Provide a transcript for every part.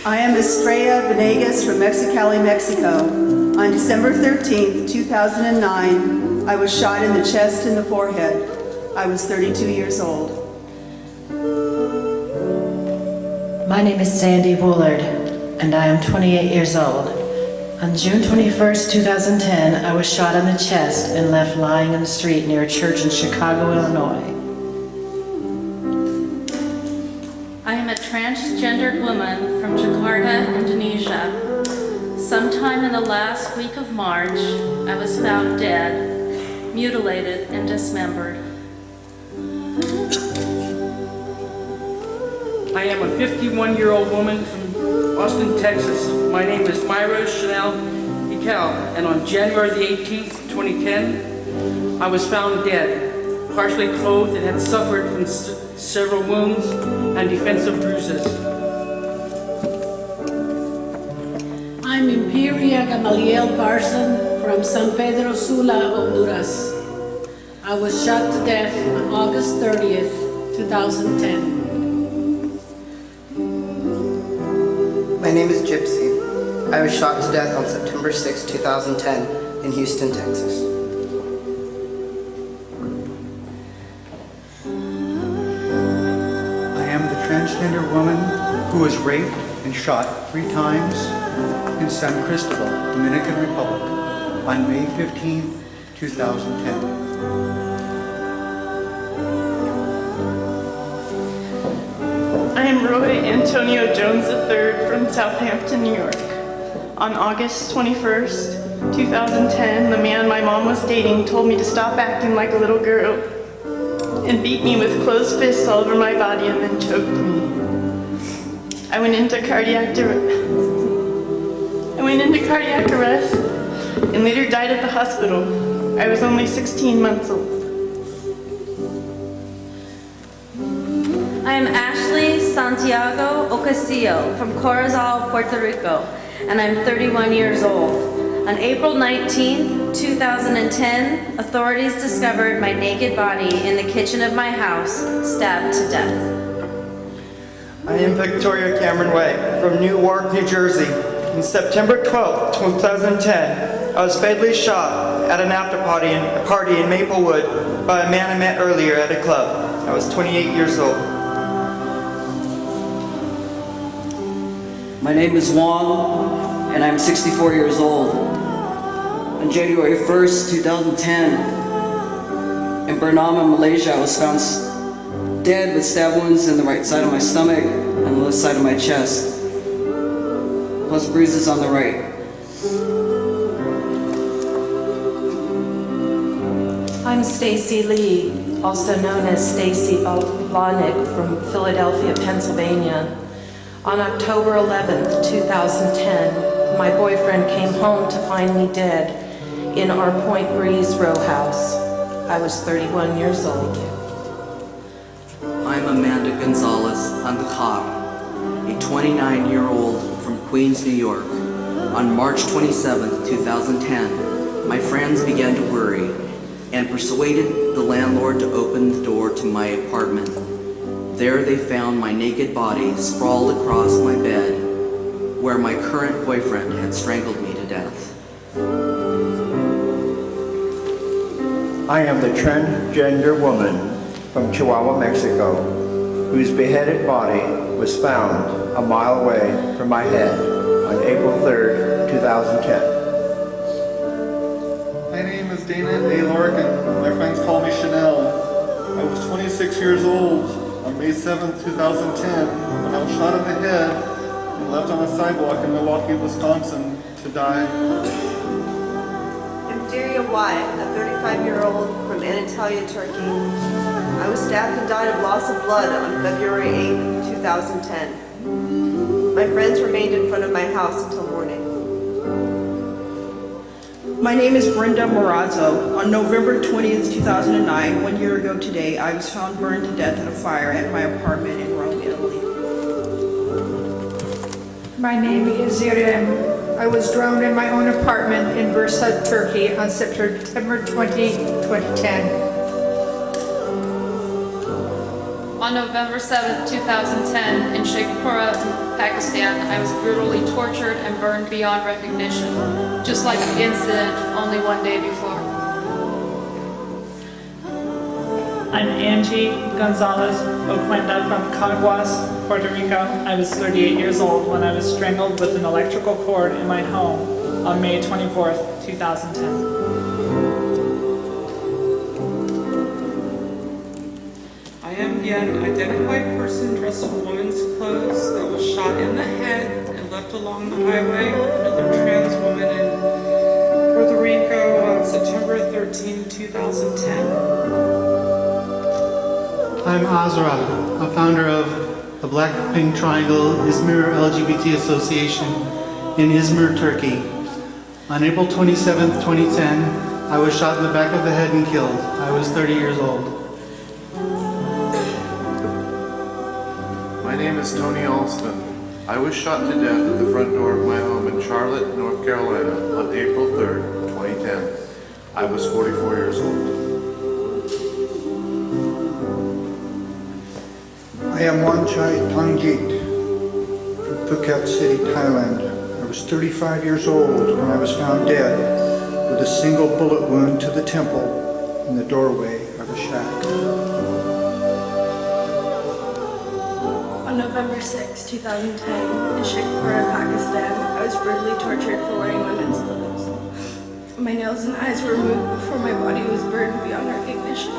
I am Estrella Venegas from Mexicali, Mexico. On December 13th, 2009, I was shot in the chest and the forehead. I was 32 years old. My name is Sandy Woulard, and I am 28 years old. On June 21st, 2010, I was shot in the chest and left lying in the street near a church in Chicago, Illinois. I am a transgendered woman from Jakarta, Indonesia. Sometime in the last week of March, I was found dead, mutilated, and dismembered. I am a 51-year-old woman from Austin, Texas. My name is Myra Chanel Ical, and on January the 18th, 2010, I was found dead, partially clothed and had suffered from several wounds and defensive bruises. I'm Imperia Gamaliel Parson from San Pedro Sula, Honduras. I was shot to death on August 30th, 2010. My name is Gypsy. I was shot to death on September 6, 2010 in Houston, Texas. I am the transgender woman who was raped and shot 3 times in San Cristobal, Dominican Republic on May 15, 2010. I am Roy Antonio Jones III from Southampton, New York. On August 21st, 2010, the man my mom was dating told me to stop acting like a little girl and beat me with closed fists all over my body and then choked me. I went into cardiac arrest and later died at the hospital. I was only 16 months old. I am Ashley Santiago Ocasio from Corozal, Puerto Rico, and I'm 31 years old. On April 19, 2010, authorities discovered my naked body in the kitchen of my house, stabbed to death. I am Victoria Cameron Way from Newark, New Jersey. On September 12, 2010, I was fatally shot at an after party in Maplewood by a man I met earlier at a club. I was 28 years old. My name is Wong, and I'm 64 years old. On January 1st, 2010, in Bernama, Malaysia, I was found dead with stab wounds in the right side of my stomach and the left side of my chest, plus bruises on the right. I'm Stacey Lee, also known as Stacey Balonick from Philadelphia, Pennsylvania. On October 11th, 2010, my boyfriend came home to find me dead in our Point Breeze row house. I was 31 years old. I'm Amanda Gonzalez Andacar, a 29-year-old from Queens, New York. On March 27th, 2010, my friends began to worry and persuaded the landlord to open the door to my apartment. There they found my naked body sprawled across my bed, where my current boyfriend had strangled me to death. I am the transgender woman from Chihuahua, Mexico, whose beheaded body was found a mile away from my head on April 3rd, 2010. My name is Dana A. Larkin. My friends call me Chanel. I was 26 years old on May 7th, 2010, when I was shot in the head and left on a sidewalk in Milwaukee, Wisconsin to die. I'm Daria Wyatt, a 35-year-old from Anatolia, Turkey. I was stabbed and died of loss of blood on February 8th, 2010. My friends remained in front of my house until morning. My name is Brenda Marrazzo. On November 20th, 2009, 1 year ago today, I was found burned to death in a fire at my apartment in Rome, Italy. My name is Irem. I was drowned in my own apartment in Bursa, Turkey on September 20, 2010. On November 7, 2010, in Sheikhupura, Pakistan, I was brutally tortured and burned beyond recognition, just like the incident only one day before. I'm Angie Gonzalez Oquenda from Caguas, Puerto Rico. I was 38 years old when I was strangled with an electrical cord in my home on May 24th, 2010. I am the unidentified person dressed in woman's clothes that was shot in the head and left along the highway with another trans woman in Puerto Rico on September 13, 2010. I'm Azra, a founder of the Black Pink Triangle Izmir LGBT Association in Izmir, Turkey. On April 27, 2010, I was shot in the back of the head and killed. I was 30 years old. My name is Tony Alston. I was shot to death at the front door of my home in Charlotte, North Carolina on April 3rd, 2010. I was 44 years old. I am Wanchai Pangjit from Phuket City, Thailand. I was 35 years old when I was found dead with a single bullet wound to the temple in the doorway of a shack. On November 6, 2010, in Sheikhupura, Pakistan, I was brutally tortured for wearing women's clothes. My nails and eyes were removed before my body was burned beyond recognition.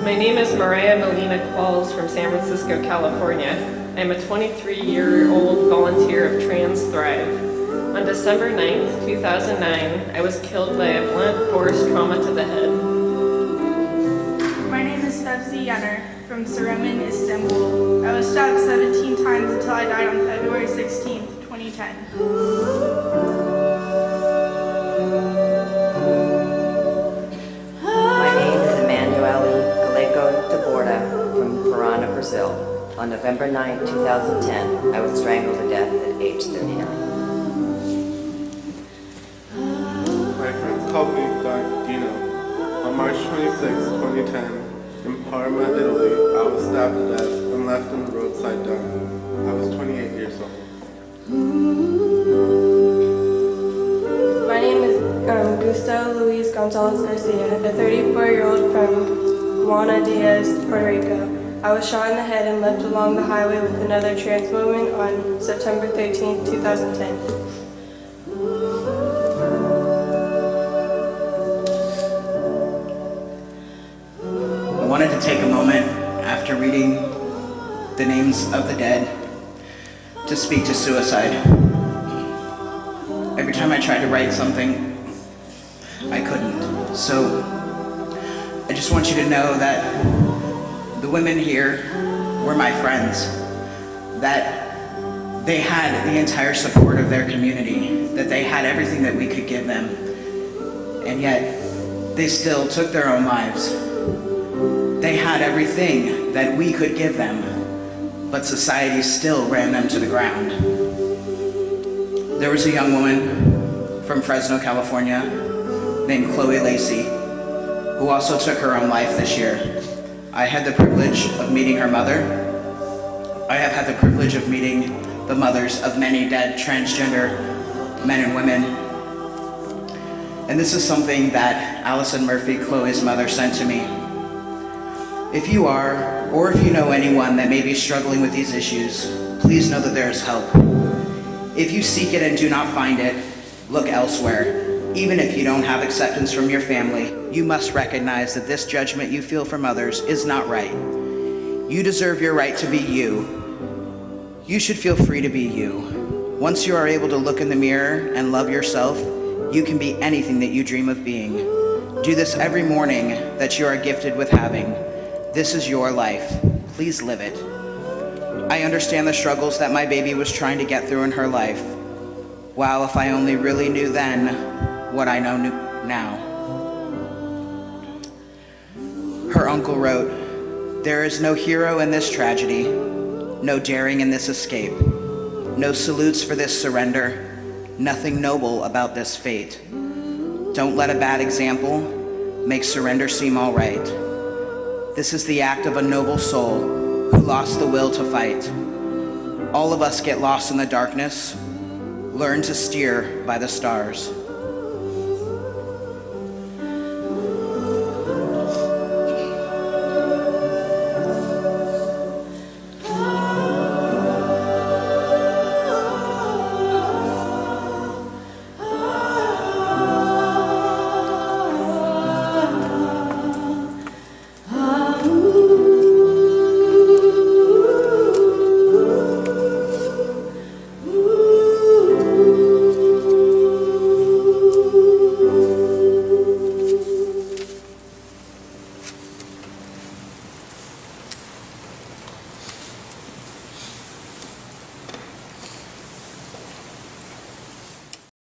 My name is Mariah Melina Qualls from San Francisco, California. I'm a 23-year-old volunteer of Trans Thrive. On December 9th, 2009, I was killed by a blunt force trauma to the head. My name is Fevzi Yener from Sacramento, Istanbul. I was stabbed 17 times until I died on February 16th, 2010. Brazil. On November 9, 2010, I was strangled to death at age 39. My friends called me Dark Dino. On March 26, 2010, in Parma, Italy, I was stabbed to death and left in the roadside dump. I was 28 years old. My name is Gustavo Luis Gonzalez Garcia, a 34-year-old from Juana Diaz, Puerto Rico. I was shot in the head and left along the highway with another trans woman on September 13, 2010. I wanted to take a moment after reading the names of the dead to speak to suicide. Every time I tried to write something, I couldn't. So I just want you to know that the women here were my friends, that they had the entire support of their community, that they had everything that we could give them, and yet they still took their own lives. They had everything that we could give them, but society still ran them to the ground. There was a young woman from Fresno, California, named Chloe Lacey, who also took her own life this year. I had the privilege of meeting her mother. I have had the privilege of meeting the mothers of many dead transgender men and women. And this is something that Allison Murphy, Chloe's mother, sent to me. If you are, or if you know anyone that may be struggling with these issues, please know that there is help. If you seek it and do not find it, look elsewhere. Even if you don't have acceptance from your family, you must recognize that this judgment you feel from others is not right. You deserve your right to be you. You should feel free to be you. Once you are able to look in the mirror and love yourself, you can be anything that you dream of being. Do this every morning that you are gifted with having. This is your life. Please live it. I understand the struggles that my baby was trying to get through in her life. Wow, if I only really knew then what I know now. Her uncle wrote, "There is no hero in this tragedy, no daring in this escape, no salutes for this surrender, nothing noble about this fate. Don't let a bad example make surrender seem all right. This is the act of a noble soul who lost the will to fight. All of us get lost in the darkness, learn to steer by the stars.